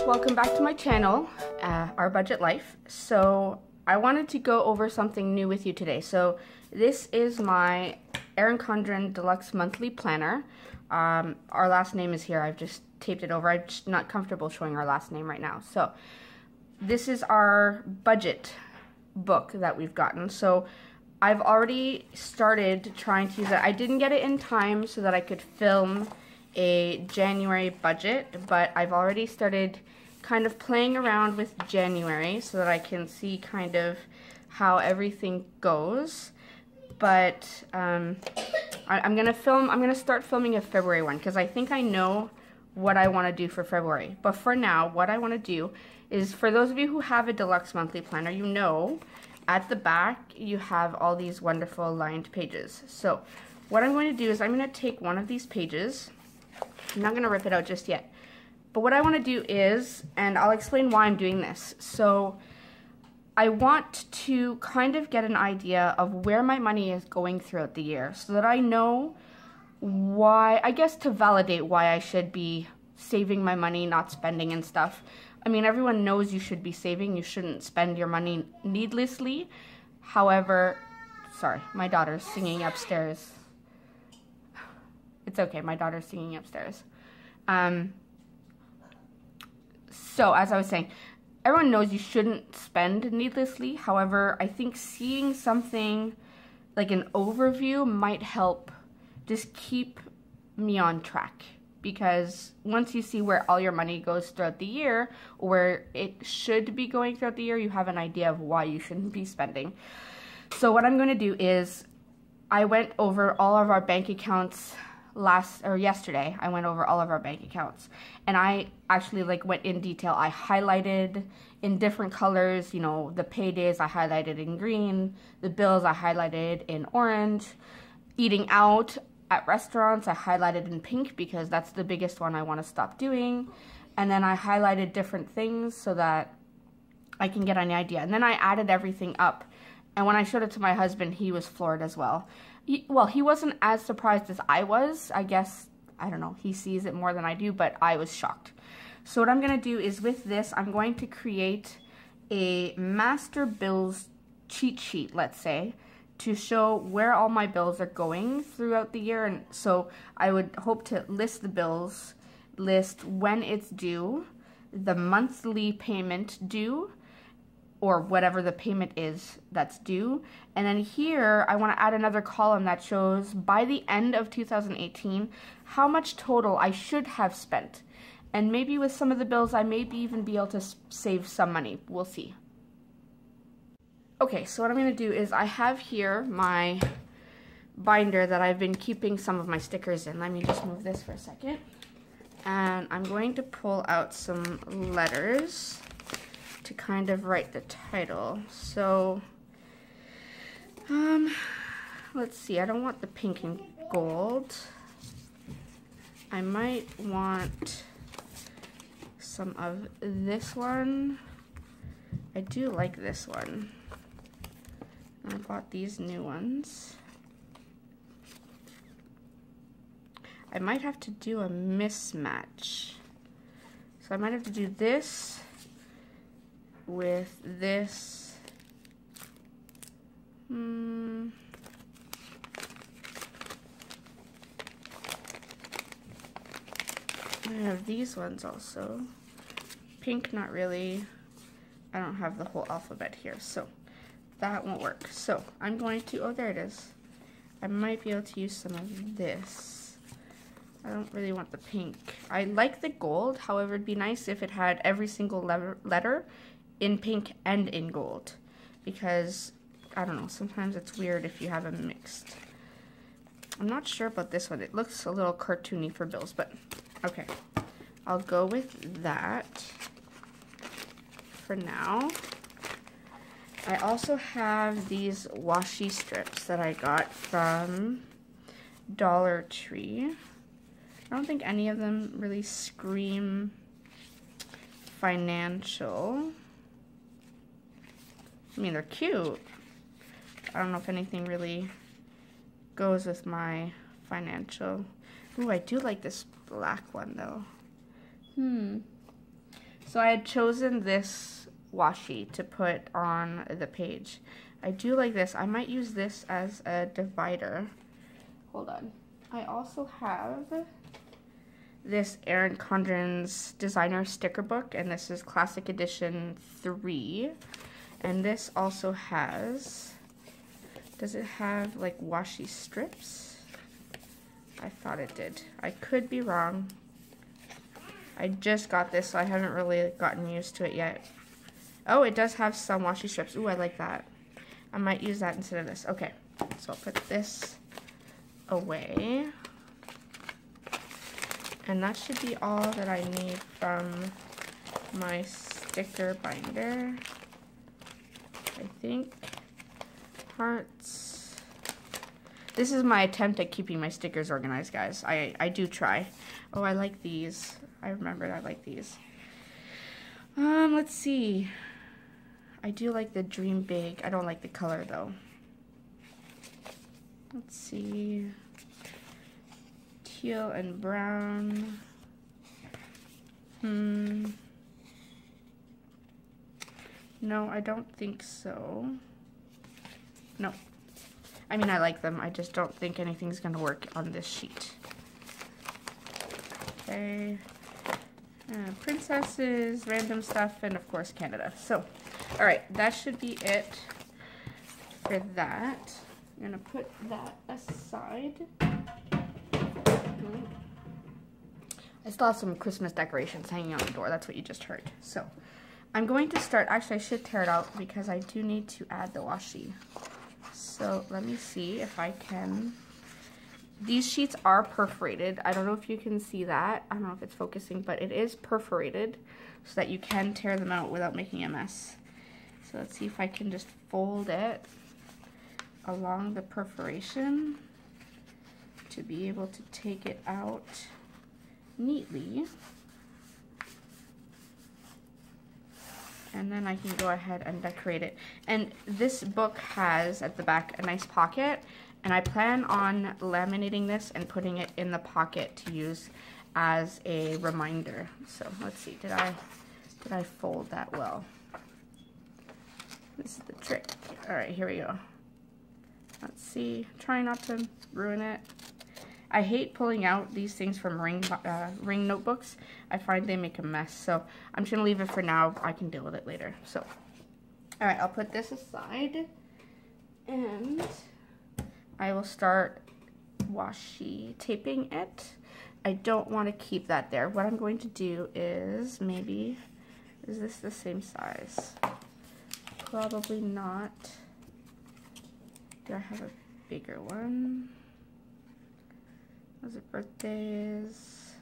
welcome back to my channel, Our Budget Life. So I wanted to go over something new with you today. So this is my Erin Condren Deluxe Monthly Planner. Our last name is here. I've just taped it over. I'm just not comfortable showing our last name right now. So this is our budget book that we've gotten. So I've already started trying to use it. I didn't get it in time so that I could film a January budget, but I've already started kind of playing around with January so that I can see kind of how everything goes. But I'm gonna start filming a February one because I think I know what I want to do for February. But for now, what I want to do is, for those of you who have a deluxe monthly planner, you know at the back you have all these wonderful lined pages. So what I'm going to do is I'm going to take one of these pages. I'm not going to rip it out just yet. But what I want to do is, and I'll explain why I'm doing this. So I want to kind of get an idea of where my money is going throughout the year so that I know why, I guess to validate why I should be saving my money, not spending and stuff. I mean, everyone knows you should be saving. You shouldn't spend your money needlessly. However, sorry, my daughter's singing upstairs. It's okay, my daughter's singing upstairs. So, as I was saying, everyone knows you shouldn't spend needlessly. However, I think seeing something like an overview might help just keep me on track. Because once you see where all your money goes throughout the year, or where it should be going throughout the year, you have an idea of why you shouldn't be spending. So what I'm going to do is, I went over all of our bank accounts yesterday. I went over all of our bank accounts, and I actually went in detail. I highlighted in different colors, you know, the paydays I highlighted in green, the bills I highlighted in orange, eating out at restaurants I highlighted in pink because that's the biggest one I want to stop doing. And then I highlighted different things so that I can get an idea. And then I added everything up. And when I showed it to my husband, he was floored as well. He wasn't as surprised as I was. I guess, I don't know, he sees it more than I do, but I was shocked. So what I'm going to do is, with this, I'm going to create a master bills cheat sheet, let's say, to show where all my bills are going throughout the year. And so I would hope to list the bills, list when it's due, the monthly payment due, or whatever the payment is that's due. And then here, I want to add another column that shows, by the end of 2018, how much total I should have spent. And maybe with some of the bills, I may even be able to save some money. We'll see. Okay, so what I'm going to do is, I have here my binder that I've been keeping some of my stickers in. Let me just move this for a second. And I'm going to pull out some letters to kind of write the title. So, let's see, I don't want the pink and gold. I might want some of this one. I do like this one. I bought these new ones. I might have to do a mismatch. So I might have to do this with this. I have these ones also. Pink, not really. I don't have the whole alphabet here, so that won't work. So I'm going to, oh, there it is. I might be able to use some of this. I don't really want the pink. I like the gold, however, it'd be nice if it had every single letter in pink and in gold, because I don't know, sometimes it's weird if you have them mixed. I'm not sure about this one. It looks a little cartoony for bills, but okay. I'll go with that for now. I also have these washi strips that I got from Dollar Tree. I don't think any of them really scream financial. I mean, they're cute. I don't know if anything really goes with my financial. Ooh, I do like this black one though. So I had chosen this washi to put on the page. I do like this. I might use this as a divider. Hold on. I also have this Erin Condren's designer sticker book, and this is Classic Edition 3. And this also has, does it have like washi strips? I thought it did. I could be wrong. I just got this, so I haven't really gotten used to it yet. Oh, it does have some washi strips. Ooh, I like that. I might use that instead of this. Okay, so I'll put this away. And that should be all that I need from my sticker binder. I think. Hearts. This is my attempt at keeping my stickers organized, guys. I do try. Oh, I like these. I remembered I like these. Let's see. I do like the Dream Big. I don't like the color though. Let's see. Teal and brown. No, I don't think so. No. I mean, I like them. I just don't think anything's gonna work on this sheet. Okay. Princesses, random stuff, and of course Canada. So, alright, that should be it for that. I'm gonna put that aside. I still have some Christmas decorations hanging on the door. That's what you just heard. So, I'm going to start. Actually, I should tear it out because I do need to add the washi. So, let me see if I can. These sheets are perforated. I don't know if you can see that. I don't know if it's focusing, but it is perforated so that you can tear them out without making a mess. So let's see if I can just fold it along the perforation to be able to take it out neatly. And then I can go ahead and decorate it. And this book has at the back a nice pocket. And I plan on laminating this and putting it in the pocket to use as a reminder. So let's see, did I fold that well? This is the trick. All right, here we go. Let's see, try not to ruin it. I hate pulling out these things from ring notebooks. I find they make a mess. So I'm just gonna leave it for now. I can deal with it later. So, all right, I'll put this aside and I will start washi taping it. I don't want to keep that there. What I'm going to do is maybe, is this the same size? Probably not. Do I have a bigger one? Was it birthdays?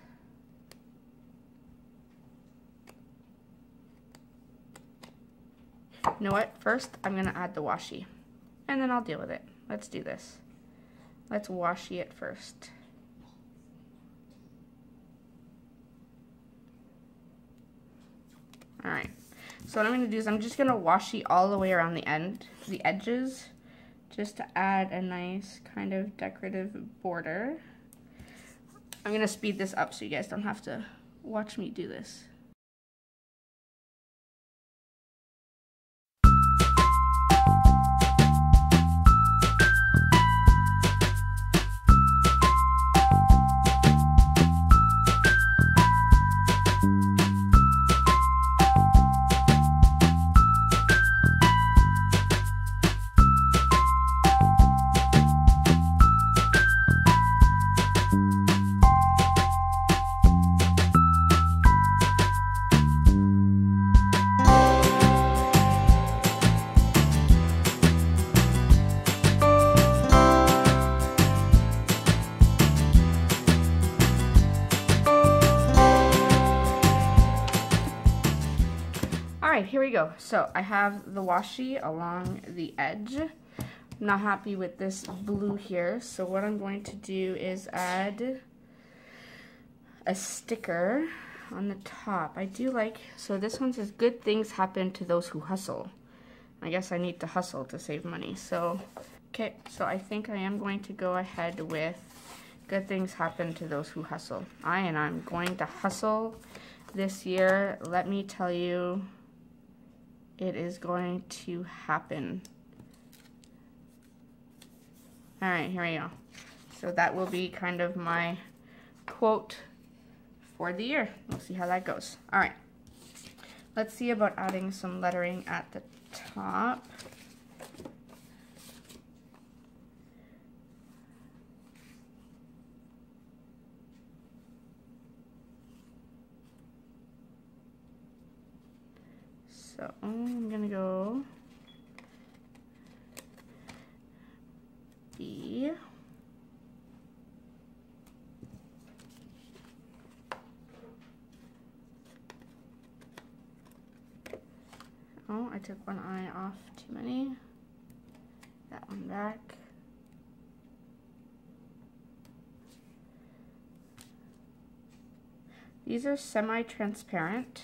You know what? First, I'm going to add the washi. And then I'll deal with it. Let's do this. Let's washi it first. Alright, so what I'm going to do is I'm just going to washi all the way around the edges, just to add a nice kind of decorative border. I'm going to speed this up so you guys don't have to watch me do this. Alright, here we go. So I have the washi along the edge. I'm not happy with this blue here, so what I'm going to do is add a sticker on the top. I do like, so this one says, good things happen to those who hustle. I guess I need to hustle to save money. So, okay, so I think I am going to go ahead with good things happen to those who hustle. I'm going to hustle this year, let me tell you, it is going to happen. All right, here we go. So that will be kind of my quote for the year. We'll see how that goes. All right, let's see about adding some lettering at the top. So I'm gonna go B. Oh, I took one eye off too many. That one back. These are semi-transparent,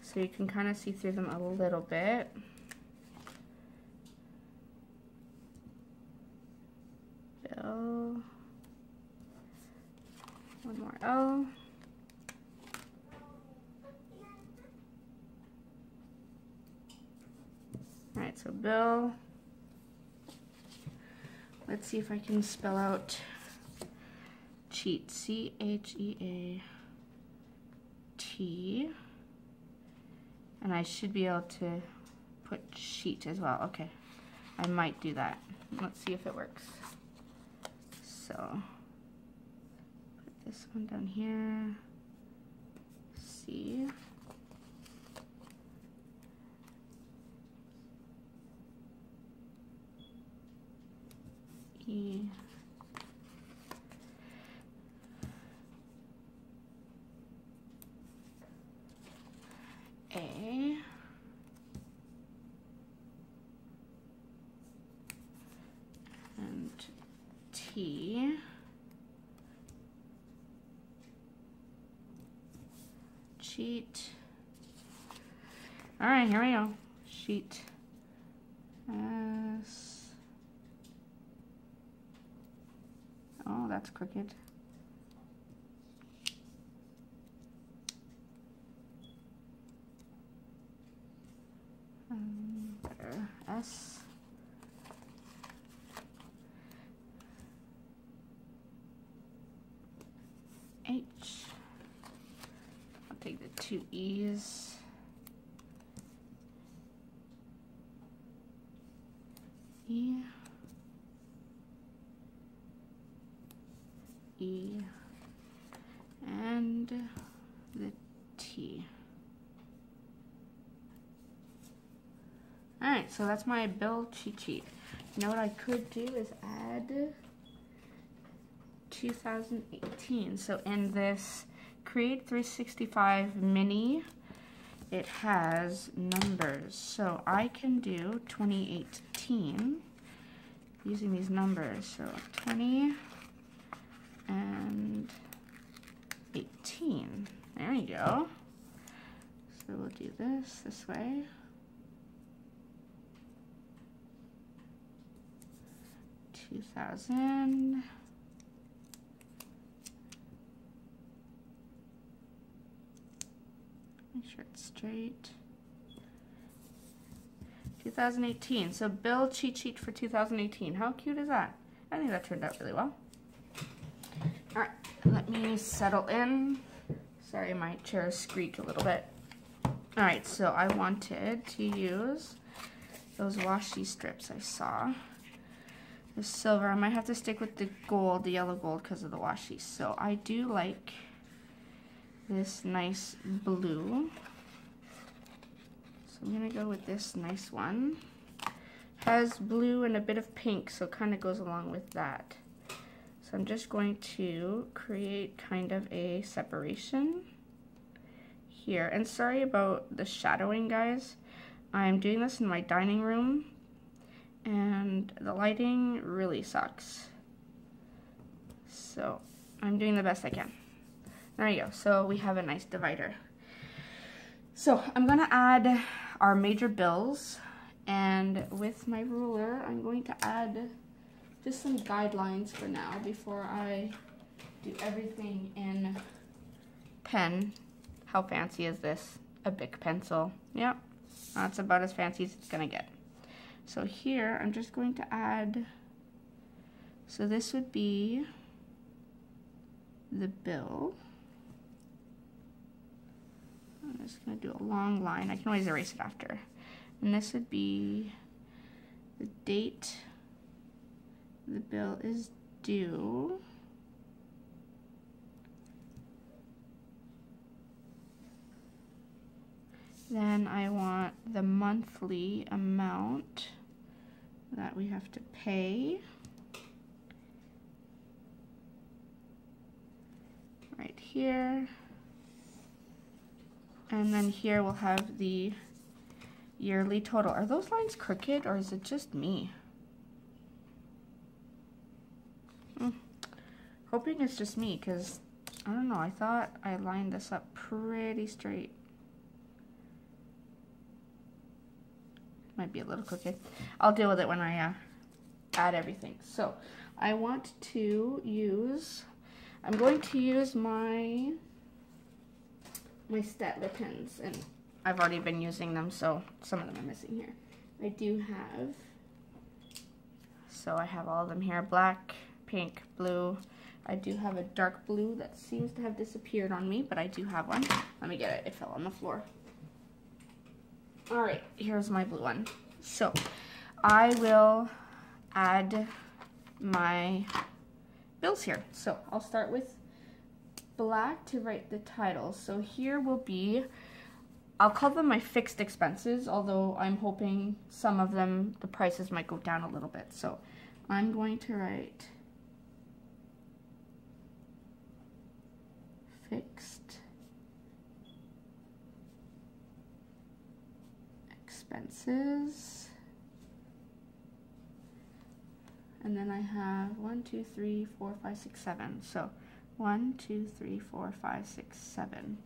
so you can kind of see through them a little bit. L. One more L. All right, so Bill. Let's see if I can spell out cheat. C-H-E-A-T. And I should be able to put sheet as well. Okay, I might do that. Let's see if it works. So, put this one down here. C. E. A. And T. Cheat. All right, here we go. Sheet. S. Oh, that's crooked. Better. S. H. I'll take the two E's. E. E. And the T. Alright, so that's my Bill cheat sheet. You know what I could do is add 2018. So in this Create 365 Mini, it has numbers. So I can do 2018 using these numbers. So 20 and 18. There you go. So we'll do this way. $2,000. Make sure it's straight. 2018. So Bill cheat sheet for 2018. How cute is that? I think that turned out really well. All right, let me settle in. Sorry, my chair squeaked a little bit. All right, so I wanted to use those washi strips I saw. The silver. I might have to stick with the gold, the yellow gold, because of the washi. So I do like this nice blue. So I'm gonna go with this nice one. Has blue and a bit of pink, so it kind of goes along with that. So I'm just going to create kind of a separation here. And sorry about the shadowing, guys. I'm doing this in my dining room, and the lighting really sucks. So I'm doing the best I can. There you go. So we have a nice divider. So I'm gonna add our major bills, and with my ruler, I'm going to add just some guidelines for now before I do everything in pen. How fancy is this? A Bic pencil. Yep, that's about as fancy as it's gonna get. So here, I'm just going to add, so this would be the bill. I'm just gonna do a long line. I can always erase it after. And this would be the date the bill is due. Then I want the monthly amount that we have to pay. Right here. And then here we'll have the yearly total. Are those lines crooked or is it just me? Hoping it's just me, because I don't know, I thought I lined this up pretty straight. Might be a little crooked. I'll deal with it when I add everything. So I want to use, I'm going to use my Statler pens, and I've already been using them, so some of them are missing here. I do have, so I have all of them here, black, pink, blue. I do have a dark blue that seems to have disappeared on me, but I do have one. Let me get it, it fell on the floor. All right, here's my blue one. So I will add my bills here. So I'll start with black to write the title. So here will be, I'll call them my fixed expenses, although I'm hoping some of them, the prices might go down a little bit. So I'm going to write fixed expenses. And then I have 1, 2, 3, 4, 5, 6, 7. So 1, 2, 3, 4, 5, 6, 7.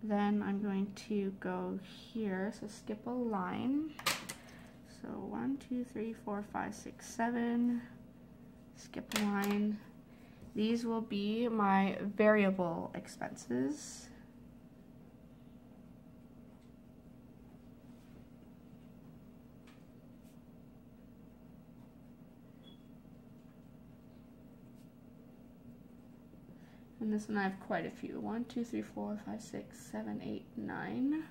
Then I'm going to go here, so skip a line. So 1, 2, 3, 4, 5, 6, 7. Skip a line. These will be my variable expenses. And this one I have quite a few. 1, 2, 3, 4, 5, 6, 7, 8, 9.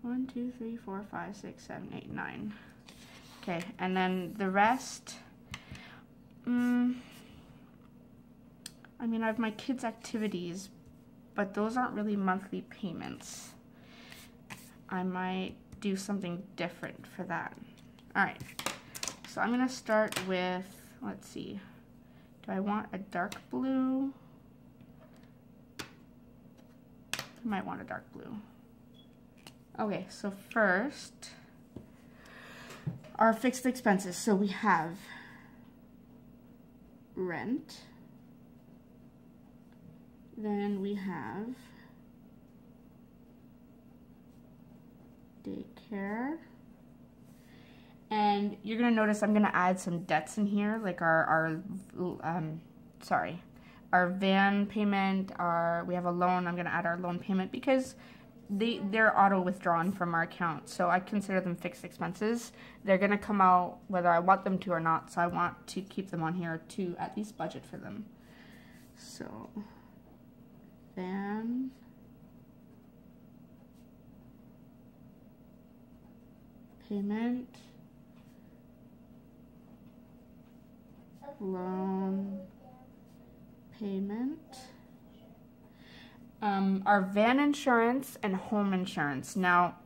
1, 2, 3, 4, 5, 6, 7, 8, 9. Okay, and then the rest, I mean, I have my kids' activities, but those aren't really monthly payments. I might do something different for that. All right, so I'm gonna start with, let's see, do I want a dark blue? I might want a dark blue. Okay, so first, our fixed expenses. So we have rent. Then we have daycare. And you're gonna notice I'm gonna add some debts in here, like our van payment, we have a loan. I'm gonna add our loan payment because they're auto withdrawn from our account. So I consider them fixed expenses. They're gonna come out whether I want them to or not. So I want to keep them on here to at least budget for them. So van payment, loan payment, our van insurance and home insurance. Now,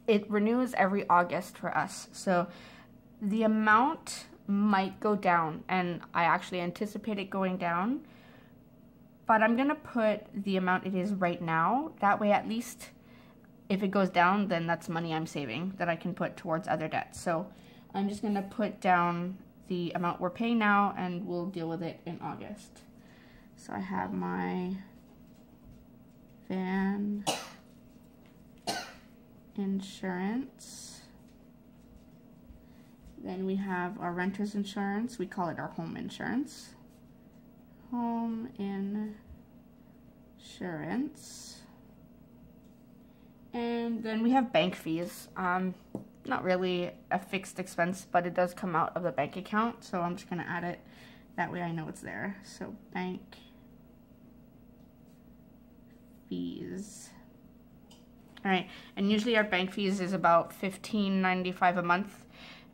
it renews every August for us, so the amount might go down, and I actually anticipate it going down, but I'm gonna put the amount it is right now. That way, at least if it goes down, then that's money I'm saving that I can put towards other debts. So I'm just gonna put down the amount we're paying now, and we'll deal with it in August. So I have my van insurance. Then we have our renter's insurance. We call it our home insurance. Home insurance. And then we have bank fees. Not really a fixed expense, but it does come out of the bank account, so I'm just gonna add it. That way I know it's there. So bank fees. All right, and usually our bank fees is about $15.95 a month,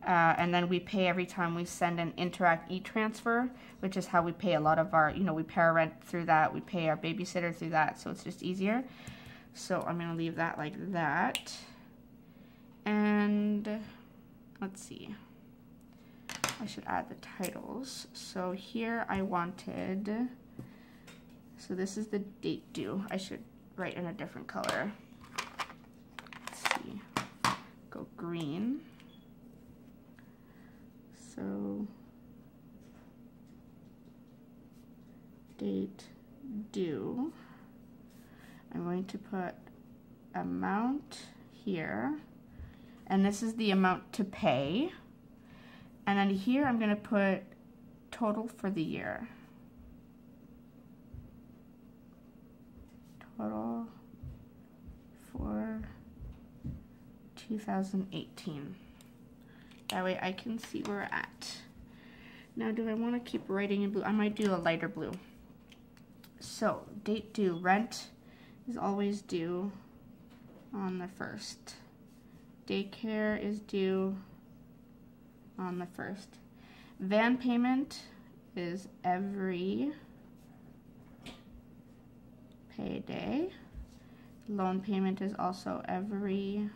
and then we pay every time we send an Interact e-transfer, which is how we pay a lot of our, we pay our rent through that, we pay our babysitter through that, so it's just easier. So I'm gonna leave that like that. And let's see, I should add the titles. So here I wanted, so this is the date due. I should write in a different color. Let's see, go green. So date due. I'm going to put amount here. And this is the amount to pay. And then here I'm going to put total for the year. Total for 2018. That way I can see where we're at. Now, do I want to keep writing in blue? I might do a lighter blue. So, date due. Rent is always due on the 1st. Daycare is due on the 1st. Van payment is every payday. Loan payment is also every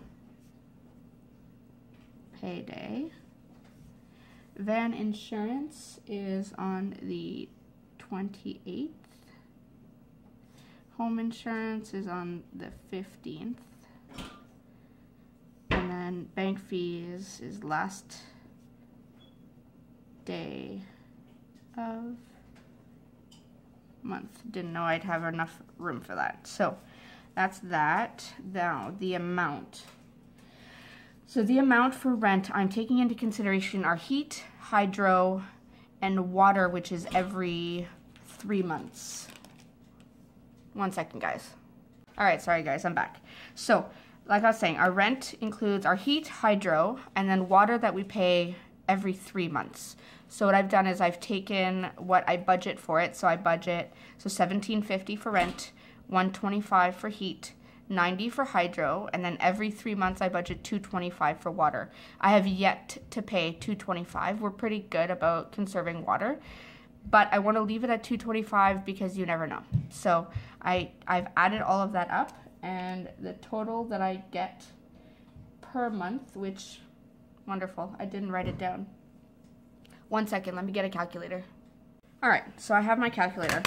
payday. Van insurance is on the 28th. Home insurance is on the 15th. And then bank fees is last day of month. Didn't know I'd have enough room for that. So that's that. Now the amount. So the amount for rent, I'm taking into consideration our heat, hydro, and water, which is every 3 months. 1 second, guys. All right, sorry guys, I'm back. So, like I was saying, our rent includes our heat, hydro, and then water that we pay every 3 months. So what I've done is I've taken what I budget for it. So I budget, so $17.50 for rent, $125 for heat, $90 for hydro, and then every 3 months I budget $225 for water. I have yet to pay $225. We're pretty good about conserving water, but I want to leave it at $225 because you never know. So I've added all of that up, and the total that I get per month, which, wonderful, I didn't write it down. 1 second, let me get a calculator. All right, so I have my calculator.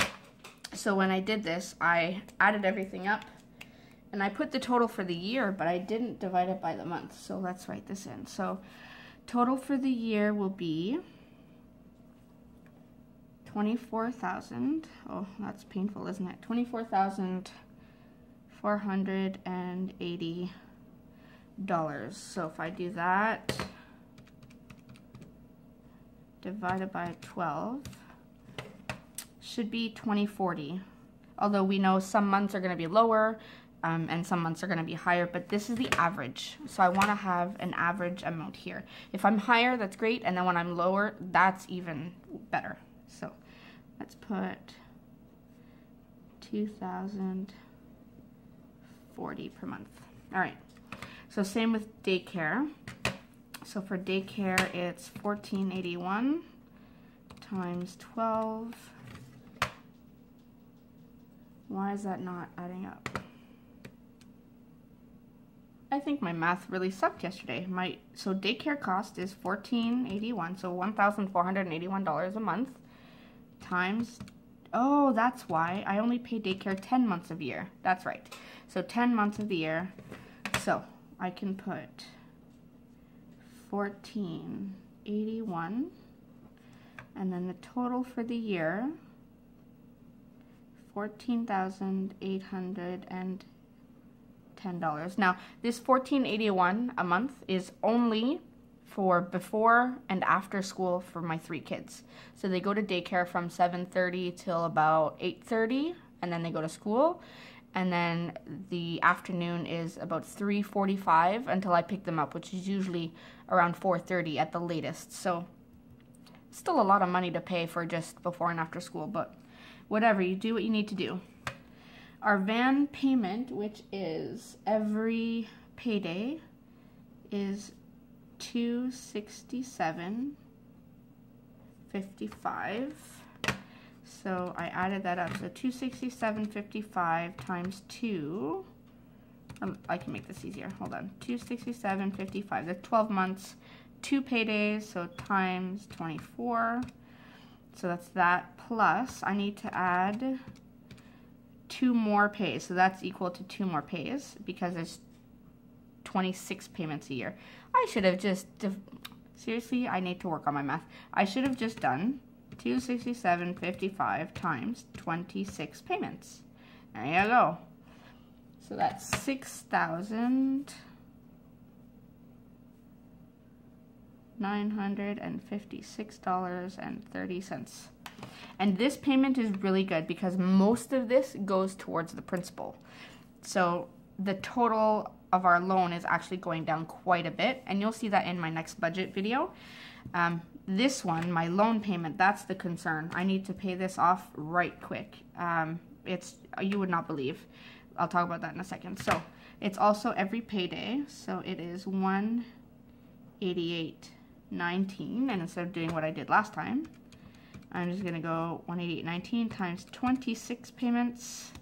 So when I did this, I added everything up, and I put the total for the year, but I didn't divide it by the month. So let's write this in. So total for the year will be 24,000. Oh, that's painful, isn't it? $24,480. So if I do that, divided by 12, should be 2040. Although we know some months are going to be lower and some months are going to be higher, but this is the average. So I want to have an average amount here. If I'm higher, that's great, and then when I'm lower, that's even better. So let's put 2,040 per month. All right, so same with daycare. So for daycare, it's $14.81 times 12. Why is that not adding up? I think my math really sucked yesterday. So daycare cost is $14.81, so $1,481 a month times, oh, that's why I only pay daycare 10 months of the year. That's right. So 10 months of the year. So I can put $14.81, and then the total for the year, $14,810. Now, this $14.81 a month is only for before and after school for my 3 kids. So they go to daycare from 7:30 till about 8:30, and then they go to school. And then the afternoon is about 3:45 until I pick them up, which is usually around 4:30 at the latest. So still a lot of money to pay for just before and after school, but whatever, you do what you need to do. Our van payment, which is every payday, is $267.55. So I added that up. So $267.55 times 2. I can make this easier. Hold on. $267.55. That's 12 months, 2 paydays, so times 24. So that's that. Plus, I need to add 2 more pays. So that's equal to 2 more pays because there's 26 payments a year. I should have just, seriously, I need to work on my math. I should have just done $267.55 times 26 payments. There you go. So that's $6,956.30. And this payment is really good because most of this goes towards the principal. So the total of our loan is actually going down quite a bit, and you'll see that in my next budget video. This one, my loan payment, that's the concern. I need to pay this off right quick. You would not believe. I'll talk about that in a second. So it's also every payday, so it is $188.19, and instead of doing what I did last time, I'm just gonna go $188.19 times 26 payments.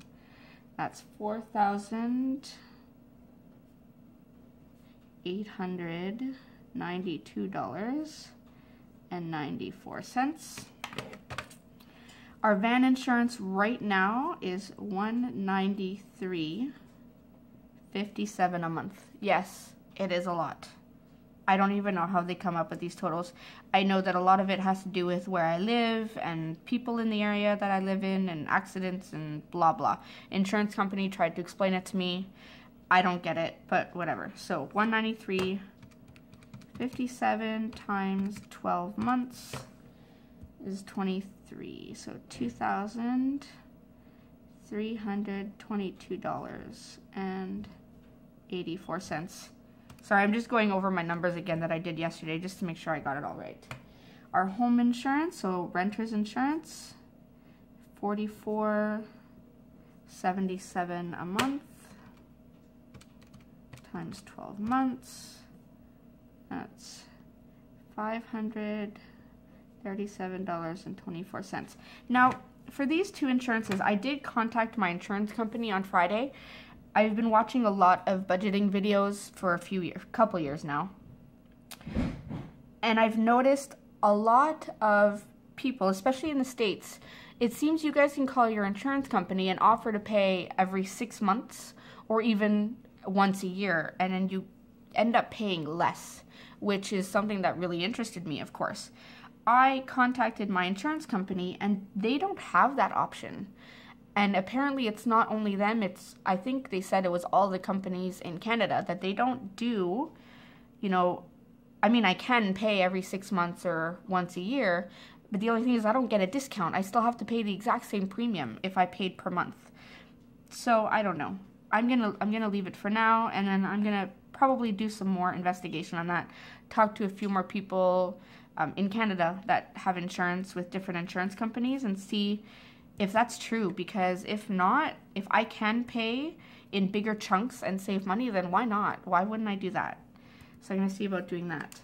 That's $4,892.94. Our van insurance right now is $193.57 a month. Yes, it is a lot. I don't even know how they come up with these totals. I know that a lot of it has to do with where I live and people in the area that I live in and accidents and blah blah. Insurance company tried to explain it to me. I don't get it, but whatever. So $193.57 times 12 months is 23. So $2,322.84. Sorry, I'm just going over my numbers again that I did yesterday just to make sure I got it all right. Our home insurance, so renter's insurance, $44.77 a month times 12 months. That's $537.24. Now, for these 2 insurances, I did contact my insurance company on Friday. I've been watching a lot of budgeting videos for a couple years now. And I've noticed a lot of people, especially in the States, it seems you guys can call your insurance company and offer to pay every 6 months or even once a year, and then you end up paying less, which is something that really interested me, of course. I contacted my insurance company and they don't have that option. And apparently it's not only them, I think they said it was all the companies in Canada that they don't do, I can pay every 6 months or once a year, but the only thing is I don't get a discount. I still have to pay the exact same premium if I paid per month. So I don't know. I'm gonna leave it for now, and then I'm gonna probably do some more investigation on that. Talk to a few more people in Canada that have insurance with different insurance companies and see if that's true, because if not, if I can pay in bigger chunks and save money, then why not? Why wouldn't I do that? So I'm going to see about doing that.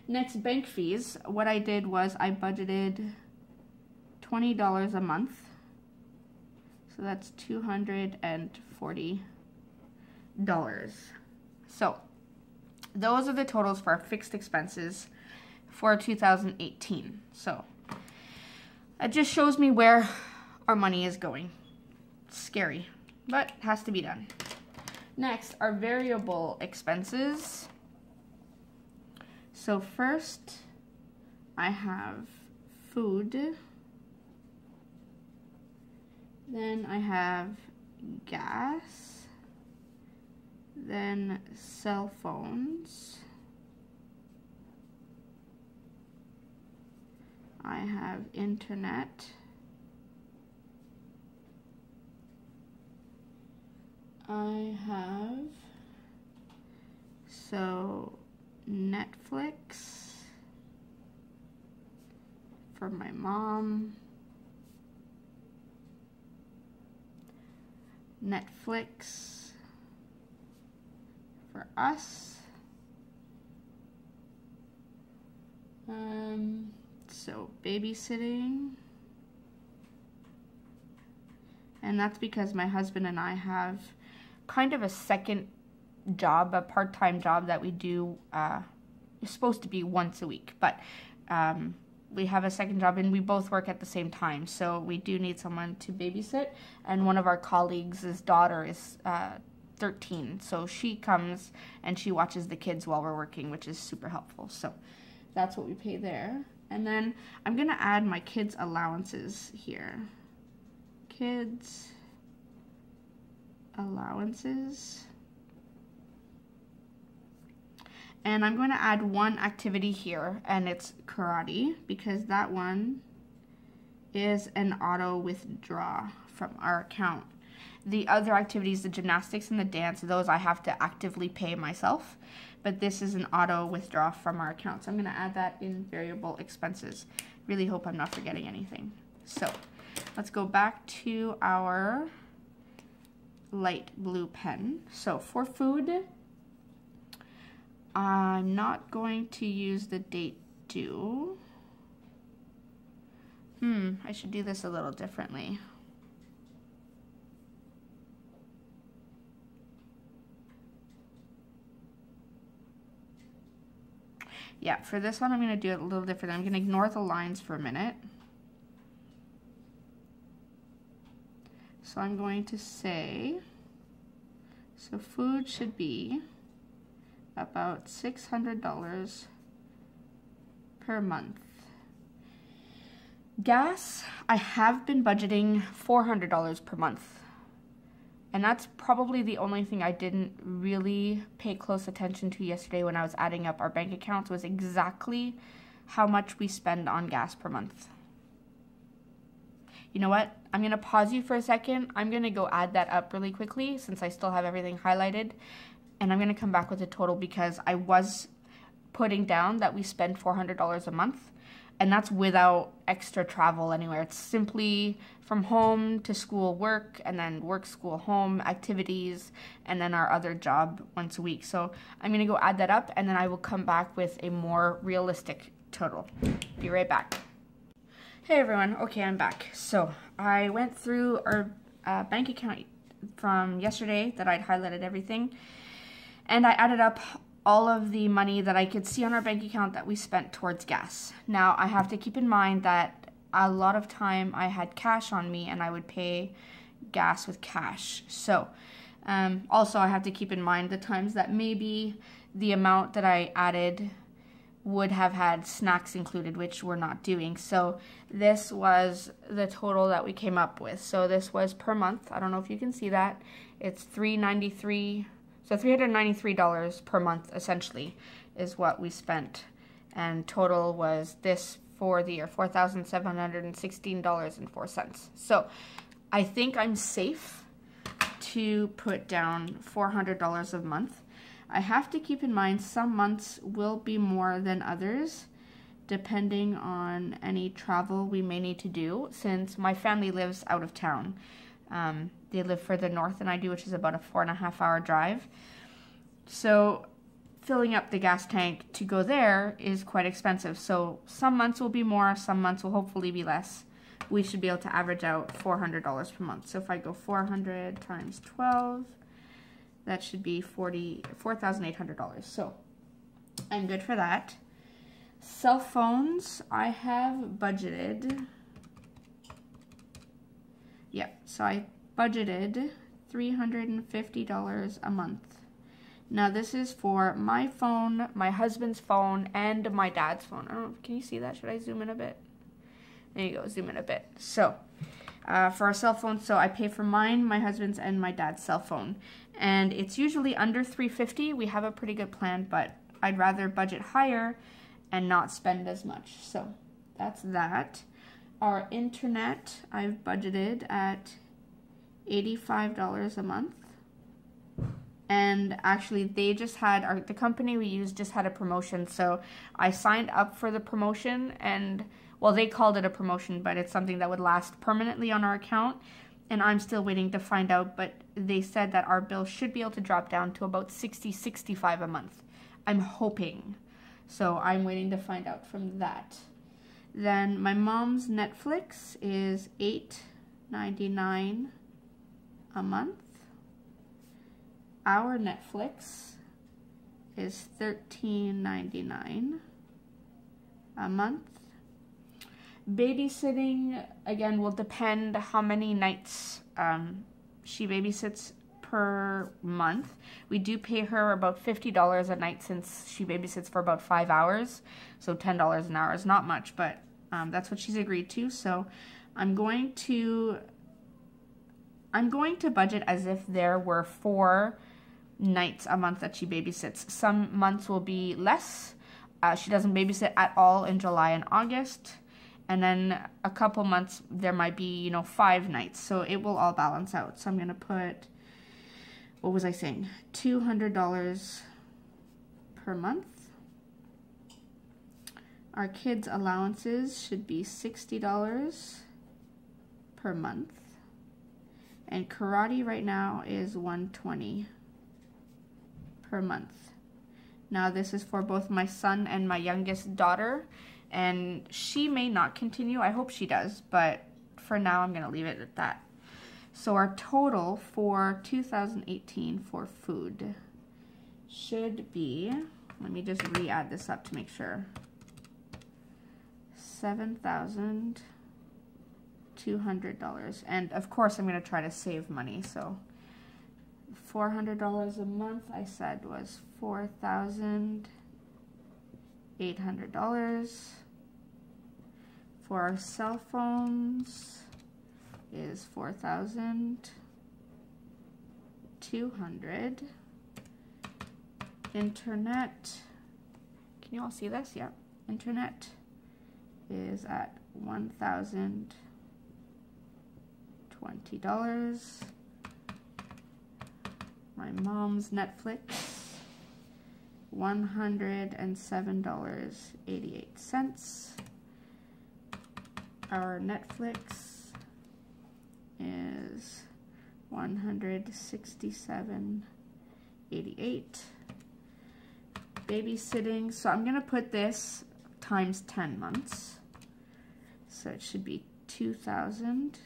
Next, bank fees. What I did was I budgeted $20 a month. So that's $240. So those are the totals for our fixed expenses for 2018. So it just shows me where our money is going. It's scary, but it has to be done. Next, our variable expenses. So first, I have food. Then I have gas. Then cell phones. I have internet. I have, so Netflix for my mom, Netflix for us, so babysitting, and that's because my husband and I have kind of a second job, a part-time job that we do. It's supposed to be once a week, but we have a second job and we both work at the same time, so we do need someone to babysit. And one of our colleagues' daughter is 13, so she comes and she watches the kids while we're working, which is super helpful. So that's what we pay there. And then I'm gonna add my kids' allowances here. Kids allowances. And I'm going to add one activity here, and it's karate, because that one is an auto withdraw from our account. The other activities, the gymnastics and the dance, those I have to actively pay myself, but this is an auto withdraw from our account. So I'm going to add that in variable expenses. Really hope I'm not forgetting anything. So let's go back to our light blue pen. So for food, I'm not going to use the date due. I should do this a little differently. Yeah, for this one, I'm going to do it a little different. I'm going to ignore the lines for a minute. So I'm going to say, so food should be about $600 per month. Gas, I have been budgeting $400 per month. And that's probably the only thing I didn't really pay close attention to yesterday when I was adding up our bank accounts, was exactly how much we spend on gas per month. You know what? I'm going to pause you for a second. I'm going to go add that up really quickly since I still have everything highlighted. And I'm going to come back with a total because I was putting down that we spend $400 a month. And that's without extra travel anywhere. It's simply from home to school, work, and then work, school, home, activities, and then our other job once a week. So I'm going to go add that up, and then I will come back with a more realistic total. Be right back. Hey everyone, okay, I'm back. So I went through our bank account from yesterday that I'd highlighted everything, and I added up all of the money that I could see on our bank account that we spent towards gas. Now, I have to keep in mind that a lot of time I had cash on me and I would pay gas with cash. So, also I have to keep in mind the times that maybe the amount that I added would have had snacks included, which we're not doing. So this was the total that we came up with. So this was per month. I don't know if you can see that. It's $393. So $393 per month, essentially, is what we spent. And total was this for the year, $4,716.04. So I think I'm safe to put down $400 a month. I have to keep in mind some months will be more than others, depending on any travel we may need to do, since my family lives out of town. They live further north than I do, which is about a 4.5-hour drive. So filling up the gas tank to go there is quite expensive. So some months will be more, some months will hopefully be less. We should be able to average out $400 per month. So if I go 400 times 12, that should be $4,800. So I'm good for that. Cell phones, I have budgeted. Yep, so I budgeted $350 a month. Now this is for my phone, my husband's phone, and my dad's phone. I don't know, can you see that? Should I zoom in a bit? There you go, zoom in a bit. So, for our cell phone, so I pay for mine, my husband's, and my dad's cell phone. And it's usually under $350. We have a pretty good plan, but I'd rather budget higher and not spend as much. So that's that. Our internet, I've budgeted at $85 a month. And actually they just had, the company we use just had a promotion, so I signed up for the promotion, and well, they called it a promotion, but it's something that would last permanently on our account, and I'm still waiting to find out, but they said that our bill should be able to drop down to about $60-65 a month. I'm hoping. So I'm waiting to find out from that. Then my mom's Netflix is $8.99 a month. Our Netflix is $13.99 a month. Babysitting, again, will depend how many nights she babysits per month. We do pay her about $50 a night since she babysits for about 5 hours. So $10 an hour is not much, but that's what she's agreed to. So I'm going to budget as if there were 4 nights a month that she babysits. Some months will be less. She doesn't babysit at all in July and August. And then a couple months there might be, 5 nights. So it will all balance out. So I'm going to put, what was I saying? $200 per month. Our kids' allowances should be $60 per month. And karate right now is $120 per month. Now this is for both my son and my youngest daughter, and she may not continue. I hope she does, but for now I'm going to leave it at that. So our total for 2018 for food should be, let me just re-add this up to make sure, $7,200. And of course I'm going to try to save money, so $400 a month I said was $4,800. For our cell phones is $4,200. Internet, can you all see this? Yeah. Internet is at $1,020. My mom's Netflix, $107.88. Our Netflix is $167.88. Babysitting, so I'm going to put this times 10 months. So it should be $2,000.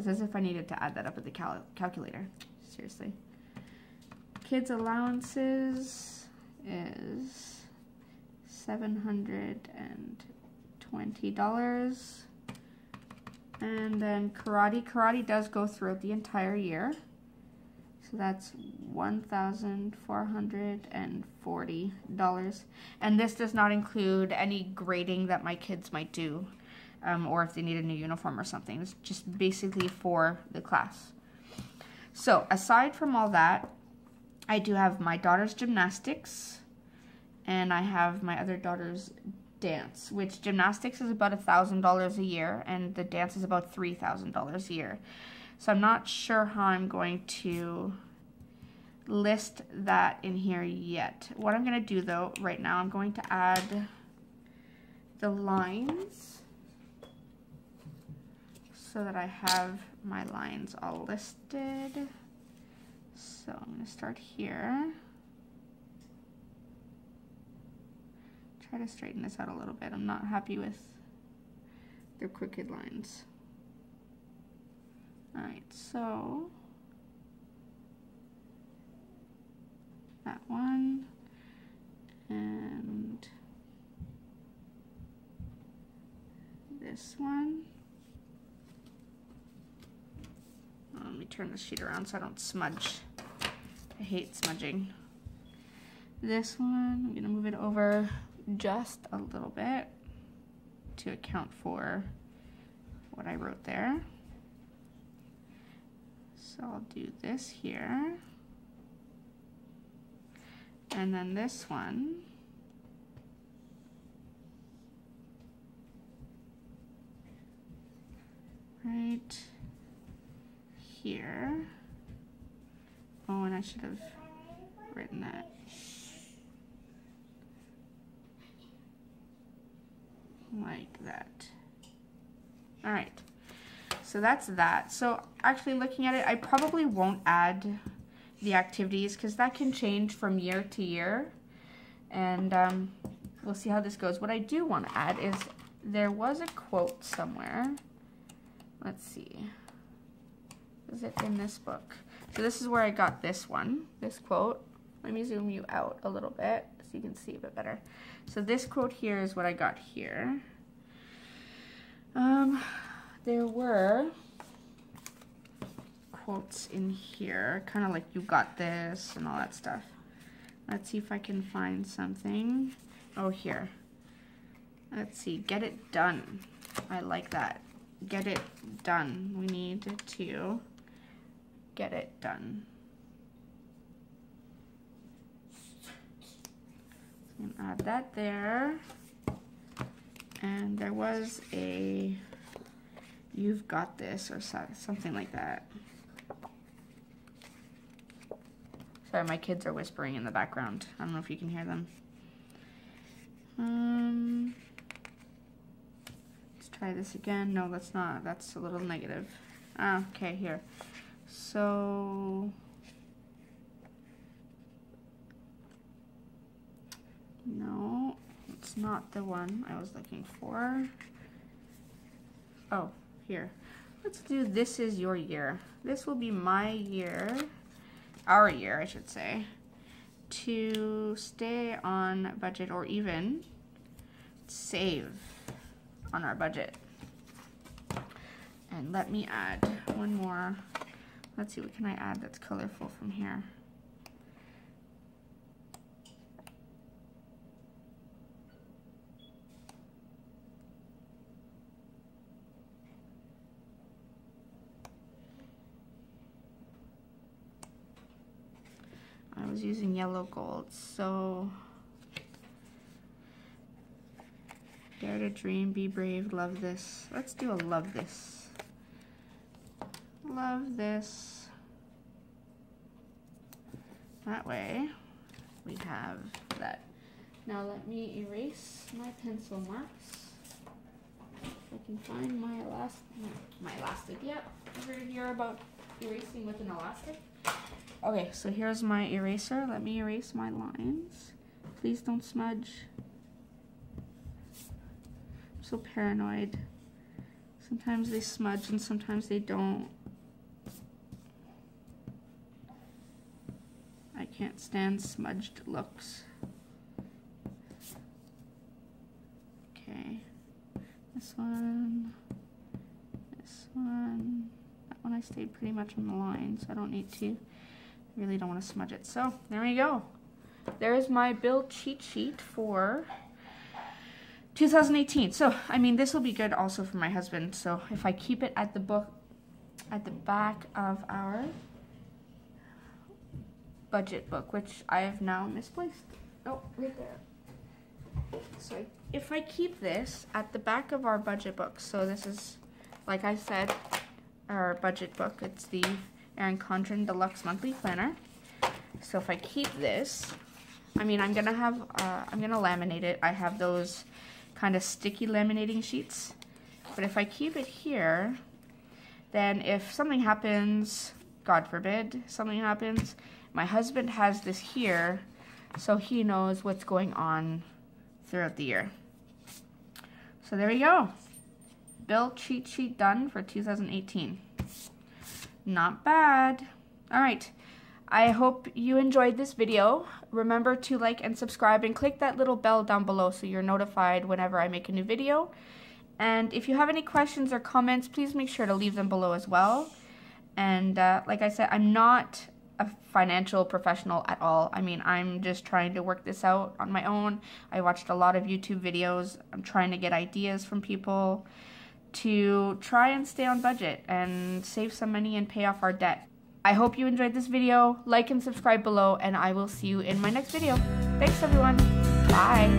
As if I needed to add that up with the calculator. Seriously. Kids' allowances is $720. And then karate. Karate does go throughout the entire year. So that's $1,440. And this does not include any grading that my kids might do. Or if they need a new uniform or something. It's just basically for the class. So aside from all that, I do have my daughter's gymnastics, and I have my other daughter's dance, which gymnastics is about $1,000 a year, and the dance is about $3,000 a year. So I'm not sure how I'm going to list that in here yet. What I'm going to do though, right now, I'm going to add the lines so that I have my lines all listed. So I'm going to start here. Try to straighten this out a little bit. I'm not happy with the crooked lines. Alright, so that one, and this one. Let me turn this sheet around so I don't smudge. I hate smudging. This one, I'm going to move it over just a little bit to account for what I wrote there. So I'll do this here. And then this one. Right here. Oh, and I should have written that. Like that. All right. So that's that. So actually looking at it, I probably won't add the activities because that can change from year to year. And we'll see how this goes. What I do want to add is there was a quote somewhere. Let's see. Is it in this book? So this is where I got this one, this quote. Let me zoom you out a little bit so you can see a bit better. So this quote here is what I got here. There were quotes in here, kind of like you got this and all that stuff. Let's see if I can find something. Oh, here. Let's see, get it done. I like that. Get it done. We need to get it done. I'm gonna add that there. And there was a "you've got this" or something like that. Sorry, my kids are whispering in the background. I don't know if you can hear them. Let's try this again. No, that's not. That's a little negative. Ah, okay, here. So no, it's not the one I was looking for. Oh, here. Let's do "this is your year." This will be my year, our year, I should say, to stay on budget or even save on our budget. And let me add one more. Let's see, what can I add that's colorful from here? I was using yellow gold, so dare to dream, be brave, love this. Let's do a love this. Love this. That way we have that. Now let me erase my pencil marks. If I can find my elastic. Yep, ever hear about erasing with an elastic? Okay, so here's my eraser. Let me erase my lines. Please don't smudge. I'm so paranoid. Sometimes they smudge and sometimes they don't. I can't stand smudged looks. Okay, this one, that one I stayed pretty much on the line, so I don't need to. I really don't want to smudge it. So there we go. There's my bill cheat sheet for 2018. So I mean, this will be good also for my husband. So if I keep it at the back of our budget book, which I have now misplaced. Oh, right there. So if I keep this at the back of our budget book, so this is, like I said, our budget book. It's the Erin Condren Deluxe Monthly Planner. So if I keep this, I mean, I'm gonna laminate it. I have those kind of sticky laminating sheets. But if I keep it here, then if something happens, God forbid, something happens, my husband has this here, so he knows what's going on throughout the year. So there we go. Bill cheat sheet done for 2018. Not bad. All right. I hope you enjoyed this video. Remember to like and subscribe and click that little bell down below so you're notified whenever I make a new video. And if you have any questions or comments, please make sure to leave them below as well. And like I said, I'm not a financial professional at all. I mean, I'm just trying to work this out on my own. I watched a lot of YouTube videos. I'm trying to get ideas from people to try and stay on budget and save some money and pay off our debt. I hope you enjoyed this video. Like and subscribe below, and I will see you in my next video. Thanks, everyone. Bye.